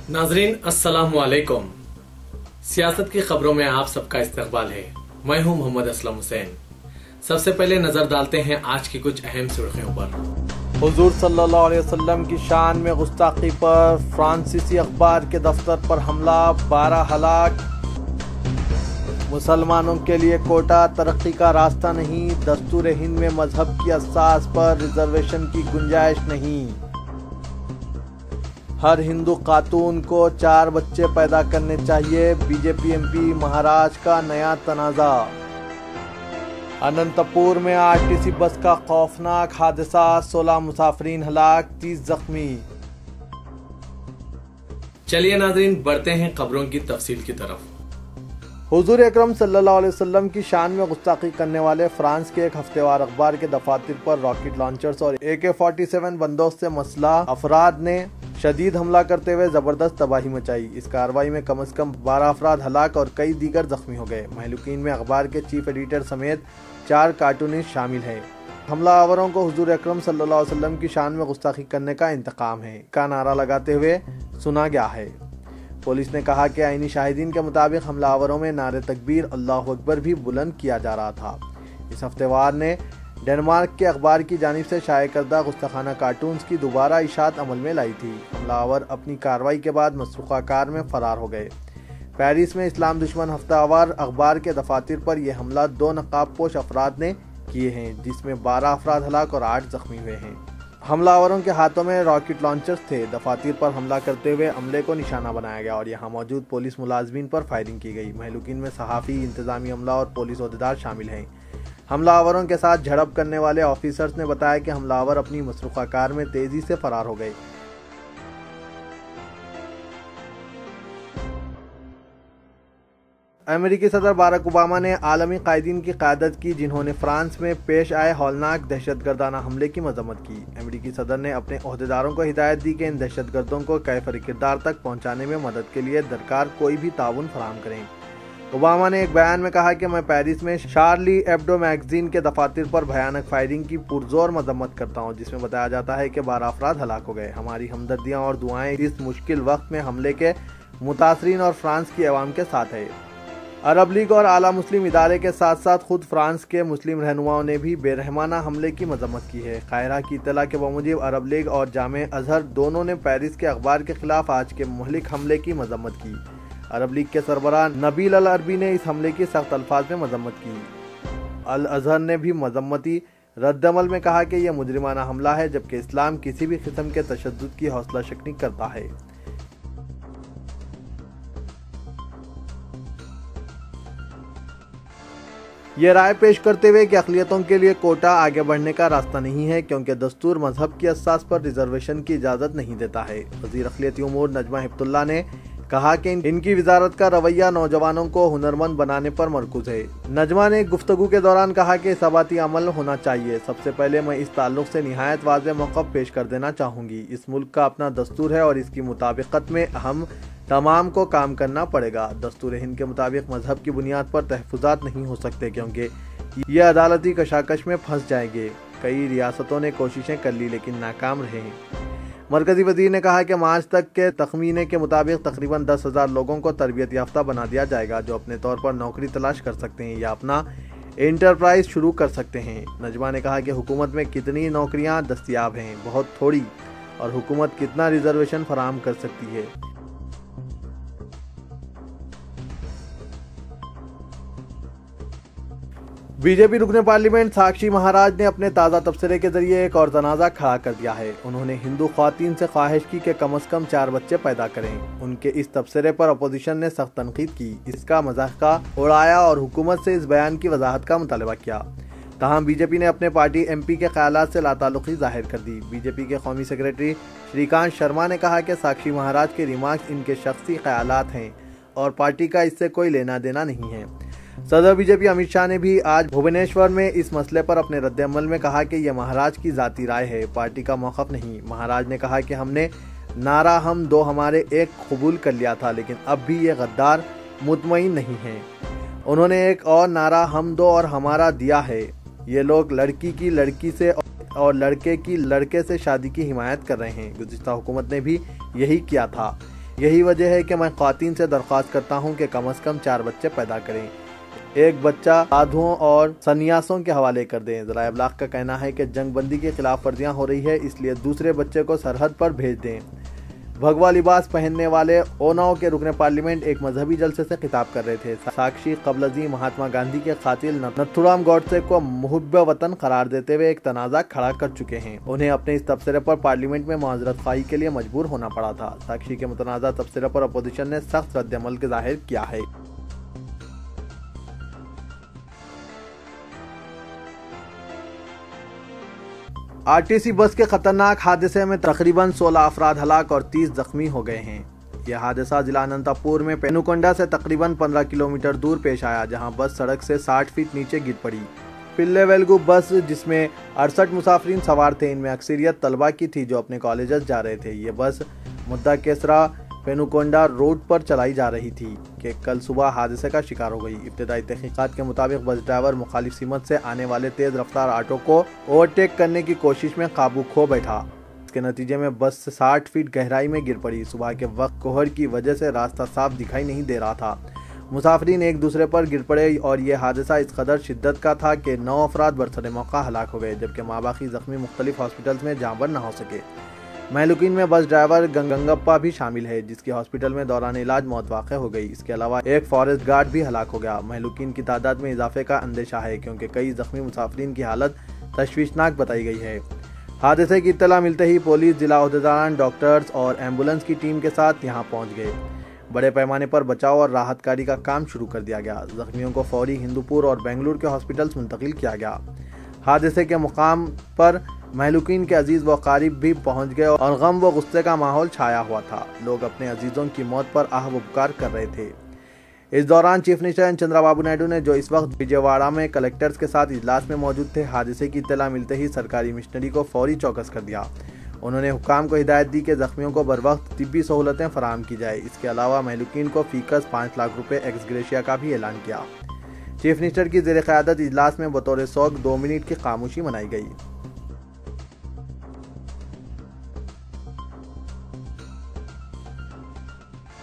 नाजरीन अस्सलाम वालेकुम। सियासत की खबरों में आप सबका इस्तकबाल है। मैं हूं मोहम्मद असलम हुसैन। सबसे पहले नजर डालते हैं आज की कुछ अहम सुर्खियों पर। हुजूर सल्लल्लाहु अलैहि वसल्लम की शान में गुस्ताखी पर फ्रांसीसी अखबार के दफ्तर पर हमला, 12 हलाक। मुसलमानों के लिए कोटा तरक्की का रास्ता नहीं, दस्तूर हिंद में मजहब की असास पर रिजर्वेशन की गुंजाइश नहीं। हर हिंदू खातून को 4 बच्चे पैदा करने चाहिए, बीजेपी एमपी महाराष्ट्र का नया तनाज़ा। अनंतपुर में आरटीसी बस का खौफनाक हादसा, 16 मुसाफिरीन हलाक, 30 जख्मी। चलिए नाजरीन बढ़ते हैं खबरों की तफसील की तरफ। हुजूर अकरम सल्लल्लाहु अलैहि वसल्लम की शान में गुस्ताखी करने वाले फ्रांस के एक हफ्तेवार अखबार के दफातर पर रॉकेट लॉन्चर्स और AK-47 बंदोक से मसलह अफराद ने शदीद हमला करते हुए जबरदस्त तबाही मचाई। इस कार्रवाई में कम से कम 12 अफराद हलाक और कई दीगर जख्मी हो गए। महलूकीन में अखबार के चीफ एडिटर समेत 4 कार्टूनिस्ट शामिल हैं। हमलावरों को हुजूर अकरम सल्लल्लाहु अलैहि वसल्लम की शान में गुस्ताखी करने का इंतकाम है का नारा लगाते हुए सुना गया है। पुलिस ने कहा कि आईनी शाहिदीन के मुताबिक हमलावरों में नारे तकबीर, अल्लाहु अकबर भी बुलंद किया जा रहा था। इस हफ्तेवार ने डेनमार्क के अखबार की जानिब से शाये करदा गुस्ताखाना कार्टून्स की दोबारा इशात अमल में लाई थी। हमलावर अपनी कार्रवाई के बाद मसरूक़ा कार में फरार हो गए। पेरिस में इस्लाम दुश्मन हफ्तावार अखबार के दफातर पर यह हमला 2 नकाबपोश अफराद ने किए हैं, जिसमें 12 अफराद हलाक और 8 जख्मी हुए हैं। हमलावरों के हाथों में रॉकेट लॉन्चर्स थे। दफातर पर हमला करते हुए अमले को निशाना बनाया गया और यहाँ मौजूद पुलिस मुलाजमीन पर फायरिंग की गई। महलूकीन में सहाफ़ी, इंतजामी अमला और पुलिस ओहदेदार शामिल हैं। हमलावरों के साथ झड़प करने वाले ऑफिसर्स ने बताया कि हमलावर अपनी मसरूफ़ा कार में तेजी से फरार हो गए। अमेरिकी सदर बाराक ओबामा ने आलमी कायदीन की क़यादत की, जिन्होंने फ्रांस में पेश आए हौलनाक दहशतगर्दाना हमले की मजम्मत की। अमेरिकी सदर ने अपने ओहदेदारों को हिदायत दी कि इन दहशतगर्दों को कैफर किरदार तक पहुंचाने में मदद के लिए दरकार कोई भी ताउन फराहम करें। ओबामा ने एक बयान में कहा कि मैं पेरिस में शार्ली एब्डो मैगजीन के दफातर पर भयानक फायरिंग की पुरजोर मजम्मत करता हूं, जिसमें बताया जाता है कि 12 अफराद हलाक हो गए। हमारी हमदर्दियां और दुआएं इस मुश्किल वक्त में हमले के मुतासरीन और फ्रांस की अवाम के साथ है। अरब लीग और आला मुस्लिम इदारे के साथ साथ खुद फ्रांस के मुस्लिम रहनुमाओं ने भी बेरहमाना हमले की मजम्मत की है। कायरा की इत्तला के बावजूद अरब लीग और जामे अजहर दोनों ने पेरिस के अखबार के खिलाफ आज के मुहलिक हमले की मजम्मत की। अरब लीग के सरबराह नबील अल अरबी ने इस हमले की सख्त अल्फाज में मजम्मत की। अल अजहर ने भी मजम्मती रद्दमल में कहा कि यह मुजरिमाना हमला है, जबकि इस्लाम किसी भी किस्म के तशद्दुद की हौसला शिकनी करता है। ये राय पेश करते हुए कि अक़लियतों के लिए कोटा आगे बढ़ने का रास्ता नहीं है, क्योंकि दस्तूर मजहब की असास पर रिजर्वेशन की इजाज़त नहीं देता है। वज़ीर अक़लियती उमूर नजमा हिप्तुल्लाह ने कहा कि इनकी वजारत का रवैया नौजवानों को हुनरमंद बनाने पर मरकूज है। नजमा ने गुफ्तगू के दौरान कहा कि हिसाबाती अमल होना चाहिए। सबसे पहले मैं इस ताल्लुक से निहायत वाज़ेह मौक़िफ़ पेश कर देना चाहूँगी। इस मुल्क का अपना दस्तूर है और इसकी मुताबिकत में हम तमाम को काम करना पड़ेगा। दस्तूर हिंद के मुताबिक मजहब की बुनियाद पर तहफ़्फ़ुज़ात नहीं हो सकते, क्योंकि ये अदालती कशाकश में फंस जाएंगे। कई रियासतों ने कोशिशें कर ली लेकिन नाकाम रहे हैं। मरकजी वजीर ने कहा कि मार्च तक के तखमीने के मुताबिक तकरीबन 10,000 लोगों को तरबियत याफ्ता बना दिया जाएगा, जो अपने तौर पर नौकरी तलाश कर सकते हैं या अपना इंटरप्राइज शुरू कर सकते हैं। नजमा ने कहा कि हुकूमत में कितनी नौकरियां दस्तियाब हैं, बहुत थोड़ी, और हुकूमत कितना रिजर्वेशन फराहम कर सकती है। बीजेपी रुकने पार्लियामेंट साक्षी महाराज ने अपने ताज़ा तबसरे के जरिए एक और तनाज़ा खड़ा कर दिया है। उन्होंने हिंदू ख्वातीन से ख्वाहिश की कि कम से कम 4 बच्चे पैदा करें। उनके इस तबसरे पर अपोजिशन ने सख्त तनकीद की, इसका मजाका उड़ाया और हुकूमत से इस बयान की वजाहत का मुतालबा किया। तहम बीजेपी ने अपने पार्टी MP के ख्यालात से लाताल्लुक़ी जाहिर कर दी। बीजेपी के कौमी सेक्रेटरी श्रीकांत शर्मा ने कहा कि साक्षी महाराज के रिमार्क्स इनके शख्सी ख्यालात हैं और पार्टी का इससे कोई लेना देना नहीं है। सदर बीजेपी अमित शाह ने भी आज भुवनेश्वर में इस मसले पर अपने रद्द-ए-अमल में कहा कि यह महाराज की जाती राय है, पार्टी का मौक़िफ़ नहीं। महाराज ने कहा कि हमने नारा हम दो हमारे एक कबूल कर लिया था, लेकिन अब भी ये गद्दार मुतमईन नहीं हैं। उन्होंने एक और नारा हम दो और हमारा दिया है। ये लोग लड़की की लड़की से और लड़के की लड़के से शादी की हिमायत कर रहे हैं। गुज़िश्ता हुकूमत ने भी यही किया था। यही वजह है कि मैं ख़वातीन से दरख्वास्त करता हूँ कि कम से कम 4 बच्चे पैदा करें, एक बच्चा साधुओं और सन्यासों के हवाले कर दें। ज़राए इब्लाग का कहना है कि जंग बंदी की खिलाफ वर्जियाँ हो रही है, इसलिए दूसरे बच्चे को सरहद पर भेज दें। भगवा लिबास पहनने वाले ओनाओ के रुकने पार्लियामेंट एक मजहबी जलसे से खिताब कर रहे थे। साक्षी कबलजी महात्मा गांधी के कातिल नथुराम गॉडसे को मुहब्ब वतन करार देते हुए एक तनाज़ा खड़ा कर चुके हैं। उन्हें अपने इस तबसरे पर पार्लियामेंट में मुआज़रत ख्वाही के लिए मजबूर होना पड़ा था। साक्षी के मुतनाज़ा तबसरे पर अपोजिशन ने सख्त रद्द-ए-अमल ज़ाहिर किया है। आरटीसी बस के खतरनाक हादसे में तकरीबन 16 अफराद हलाक और 30 जख्मी हो गए हैं। यह हादसा जिला अनंतपुर में पेनुकोंडा से तकरीबन 15 किलोमीटर दूर पेश आया, जहां बस सड़क से 60 फीट नीचे गिर पड़ी। पिल्ले वेलगू बस जिसमें 68 मुसाफिरीन सवार थे, इनमें अक्सरियत तलबा की थी जो अपने कॉलेजेस जा रहे थे। ये बस मुद्दा केसरा पेनुकोंडा रोड पर चलाई जा रही थी कि कल सुबह हादसे का शिकार हो गई। इब्तिदाई तहकीकात के मुताबिक बस ड्राइवर मुखालिफ सिमत से आने वाले तेज रफ्तार ऑटो को ओवरटेक करने की कोशिश में काबू खो बैठा। इसके नतीजे में बस 60 फीट गहराई में गिर पड़ी। सुबह के वक्त कोहर की वजह से रास्ता साफ दिखाई नहीं दे रहा था। मुसाफिरीन एक दूसरे पर गिर पड़े और ये हादसा इस कदर शिद्दत का था कि 9 अफराद बरसरे मौका हलाक हो गए, जबकि माबाकी जख्मी मुख्तलिफ हॉस्पिटल्स में जाँबर न हो सके। महलूकीन में बस ड्राइवर गंगप्पा भी शामिल है, जिसकी हॉस्पिटल में दौरान इलाज मौत वाक़ हो गई। इसके अलावा एक फॉरेस्ट गार्ड भी हलाक हो गया। महलूकीन की तादाद में इजाफे का अंदेशा है, क्योंकि कई जख्मी मुसाफिरीन की हालत तशवीशनाक बताई गई है। हादसे की इत्तला मिलते ही पुलिस, जिला अहदेदारान, डॉक्टर्स और एम्बुलेंस की टीम के साथ यहां पहुंच गए। बड़े पैमाने पर बचाव और राहत कार्य का काम शुरू कर दिया गया। जख्मियों को फौरी हिंदूपुर और बेंगलुरु के हॉस्पिटल्स मुंतकिल किया गया। हादसे के मुकाम पर महलूकीन के अजीज व कारिब भी पहुंच गए और गम व गुस्से का माहौल छाया हुआ था। लोग अपने अजीजों की मौत पर आह व पुकार कर रहे थे। इस दौरान चीफ मिनिस्टर चंद्रबाबू नायडू ने, जो इस वक्त विजयवाड़ा में कलेक्टर्स के साथ इजलास में मौजूद थे, हादसे की इत्तला मिलते ही सरकारी मिशनरी को फौरी चौकस कर दिया। उन्होंने हुक्काम को हिदायत दी कि जख्मियों को बर वक्त तिब्बी सहूलतें फराहम की जाए। इसके अलावा महलूकीन को फीकस 5 लाख रुपए एक्स ग्रेशिया का भी ऐलान किया। चीफ मिनिस्टर की ज़ेर क़यादत इजलास में बतौर सौग 2 मिनट की खामोशी मनाई गई।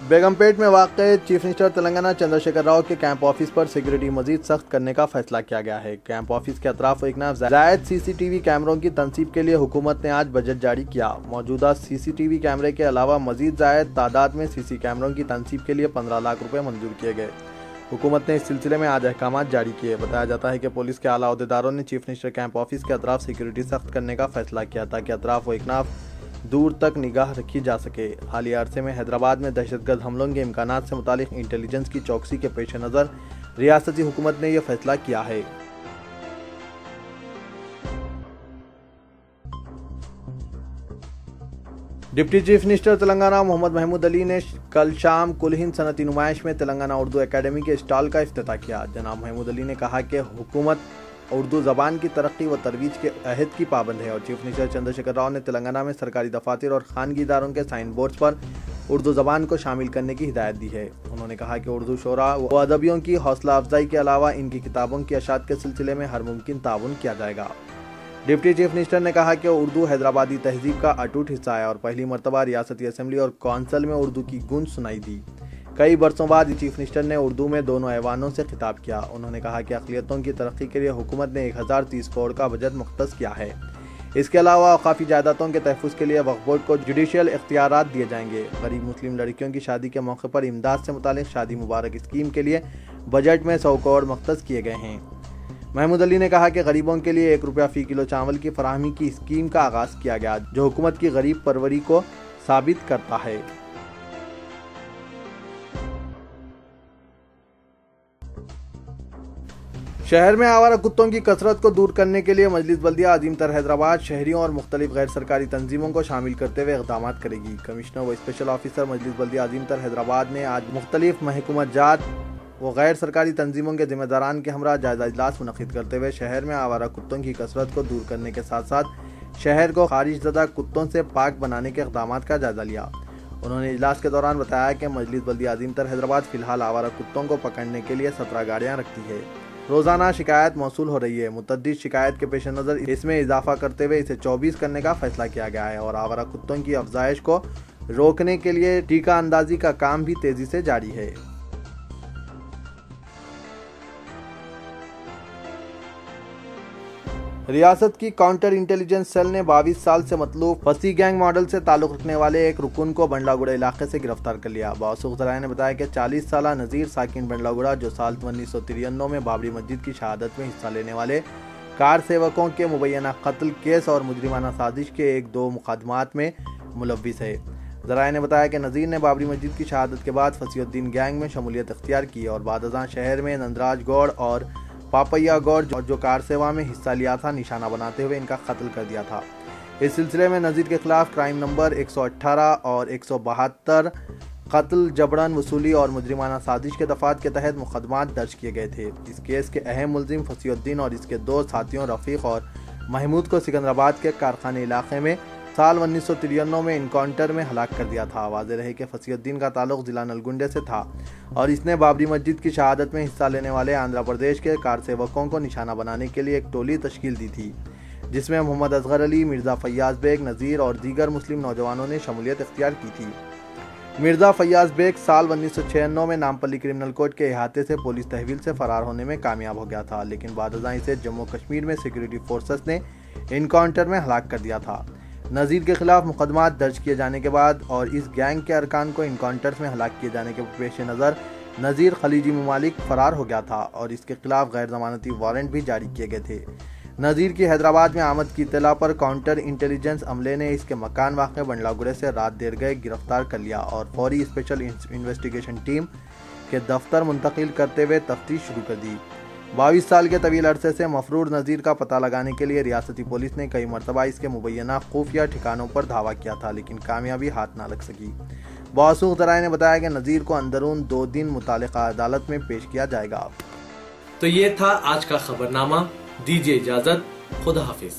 बेगमपेट में वाक़ चीफ मिनिस्टर तेलंगाना चंद्रशेखर राव के कैंप ऑफिस पर सिक्योरिटी मजीद सख्त करने का फैसला किया गया है। कैंप ऑफिस के अतराफ एक ज़ायद सीसीटीवी कैमरों की तनसीब के लिए हुकूमत ने आज बजट जारी किया। मौजूदा सीसीटीवी कैमरे के अलावा मजीद ज़ायद तादाद में सीसी कैमरों की तनसीब के लिए 15 लाख रुपए मंजूर किए गए। हुकूमत ने इस सिलसिले में आज अहकाम जारी किए। बताया जाता है कि पुलिस के आला अहदेदारों ने चीफ मिनिस्टर कैंप ऑफिस के अतराफ सिक्योरिटी सख्त करने का फैसला किया, ताकि अतराफ व इकनाफ दूर तक निगाह रखी जा सके। हालिया अरसे में हैदराबाद में दहशतगर्द हमलों के इम्कानात से मुतालिक इंटेलिजेंस की चौकसी के पेश नज़र रियासती हुकूमत ने यह फैसला किया है। Deputy chief minister Telangana Mohammed Mahmood Ali ने कल शाम कुल हिंद सनती नुमाइश में तेलंगाना उर्दू एकेडमी के स्टॉल का इफ्तिताह किया। जनाब महमूद अली ने कहा कि हुकूमत उर्दू ज़बान की तरक्की व तरवीज के अहद की पाबंद है और चीफ मिनिस्टर चंद्रशेखर राव ने तेलंगाना में सरकारी दफातर और खानगी इदारों के साइन बोर्ड्स पर उर्दू ज़बान को शामिल करने की हिदायत दी है। उन्होंने कहा कि उर्दू शोरा व अदबियों की हौसला अफजाई के अलावा इनकी किताबों की अशात के सिलसिले में हर मुमकिन ताउन किया जाएगा। डिप्टी चीफ मिनिस्टर ने कहा कि उर्दू हैदराबादी तहजीब का अटूट हिस्सा है और पहली मरतबा रियासती असम्बली और कौंसल में उर्दू की गूंज सुनाई दी। कई बरसों बाद चीफ मिनिस्टर ने उर्दू में दोनों ऐवानों से खिताब किया। उन्होंने कहा कि अक़लियतों की तरक्की के लिए हुकूमत ने 1030 करोड़ का बजट मुख्तस किया है। इसके अलावा औक़ाफ़ी जायदादों के तहफ़्फ़ुज़ के लिए वक्फ़ बोर्ड को जुडिशियल इख्तियारात दिए जाएंगे। गरीब मुस्लिम लड़कियों की शादी के मौके पर इमदाद से मुतालिक शादी मुबारक स्कीम के लिए बजट में 100 करोड़ मुख्तस किए गए हैं। महमूद अली ने कहा कि गरीबों के लिए 1 रुपया फ़ी किलो चावल की फराहमी की स्कीम का आगाज़ किया गया, जो हुकूमत की गरीब परवरी को साबित करता है। शहर में आवारा कुत्तों की कसरत को दूर करने के लिए मजलिस बल्दिया अजीम तर हैदराबाद शहरियों और मुख्तलिफ गैर सरकारी तंजीमों को शामिल करते हुए इक़दाम करेगी। कमिश्नर व स्पेशल ऑफिसर मजलिस बल्दिया अजीम तर हैदराबाद ने आज मुख्तलिफ महकूमत जात व गैर सरकारी तंजीमों के जिम्मेदारान के हमरा जायजा इजलास मुनक़िद करते हुए शहर में आवारा कुत्तों की कसरत को दूर करने के साथ साथ शहर को खारिजज़दा कुत्तों से पाक बनाने के इक़दाम का जायजा लिया। उन्होंने इजलास के दौरान बताया कि मजलिस बल्दिया अजीम तर हैदराबाद फ़िलहाल आवारा कुत्तों को पकड़ने के लिए 17 गाड़ियाँ रखती है। रोज़ाना शिकायत मौसूल हो रही है। मुतअद्दिद शिकायत के पेश नज़र इसमें इजाफा करते हुए इसे 24 करने का फैसला किया गया है और आवारा कुत्तों की अफजाइश को रोकने के लिए टीका अंदाजी का काम भी तेजी से जारी है। रियासत की काउंटर इंटेलिजेंस सेल ने 22 साल से मतलूब फसी गैंग मॉडल से ताल्लुक रखने वाले एक रुकन को बंडलागुड़ा इलाके से गिरफ्तार कर लिया। बावसूख ज़राए ने बताया कि 40 साल नज़ीर साकिन बंडलागुड़ा, जो साल 1993 में बाबरी मस्जिद की शहादत में हिस्सा लेने वाले कार सेवकों के मुबैना कत्ल केस और मुजरिमाना साजिश के 1-2 मुकदमात में मुलव्विस है। ज़राए ने बताया कि नज़ीर ने बाबरी मस्जिद की शहादत के बाद फसीउद्दीन गैंग में शमूलियत इख्तियार की और बादशाह शहर में नंदराज गौड़ और पापैया गौड़ जो कार सेवा में हिस्सा लिया था, निशाना बनाते हुए इनका कत्ल कर दिया था। इस सिलसिले में नज़ीर के खिलाफ क्राइम नंबर 118 और 172 कत्ल, जबरन वसूली और मुजरिमाना साजिश के दफात के तहत मुकदमात दर्ज किए गए थे। इस केस के अहम मुलजिम फसीउद्दीन और इसके 2 साथियों रफ़ीक और महमूद को सिकंदराबाद के कारखाने इलाके में साल 1993 में इनकाउंटर में हलाक कर दिया था। वाज़ेह रहे कि फसीउद्दीन का ताल्लुक जिला नलगुंडे से था और इसने बाबरी मस्जिद की शहादत में हिस्सा लेने वाले आंध्र प्रदेश के कार सेवकों को निशाना बनाने के लिए एक टोली तश्कील दी थी, जिसमें मोहम्मद असगर अली, मिर्ज़ा फैयाज बेग, नज़ीर और दीगर मुस्लिम नौजवानों ने शमूलियत इख्तियार की थी। मिर्ज़ा फैयाज बेग साल 1996 में नामपल्ली क्रिमिनल कोर्ट के अहाते से पुलिस तहवील से फरार होने में कामयाब हो गया था, लेकिन बादशाह इसे जम्मू कश्मीर में सिक्योरिटी फोर्सेस ने इनकाउंटर में हलाक कर दिया था। नज़ीर के खिलाफ मुकदमात दर्ज किए जाने के बाद और इस गैंग के अरकान को इनकाउंटर्स में हलाक किए जाने के पेश नज़र नज़ीर खलीजी ममालिक फरार हो गया था और इसके खिलाफ गैर ज़मानती वारंट भी जारी किए गए थे। नज़ीर की हैदराबाद में आमद की इत्तला पर काउंटर इंटेलिजेंस अमले ने इसके मकान वाक़े बंडलागुड़े से रात देर गए गिरफ्तार कर लिया और फौरी स्पेशल इन्वेस्टिगेशन टीम के दफ्तर मुंतकिल करते हुए तफ्तीश शुरू कर दी। 22 साल के तवील अरसे से मफरूर नज़ीर का पता लगाने के लिए रियासती पुलिस ने कई मरतबा इसके मुबैना खुफिया ठिकानों पर धावा किया था, लेकिन कामयाबी हाथ ना लग सकी। बावसूख ज़राए ने बताया कि नज़ीर को अंदरून 2 दिन मुतालिका अदालत में पेश किया जाएगा। तो ये था आज का खबरनामा। दीजिए इजाजत, खुदा हाफिज।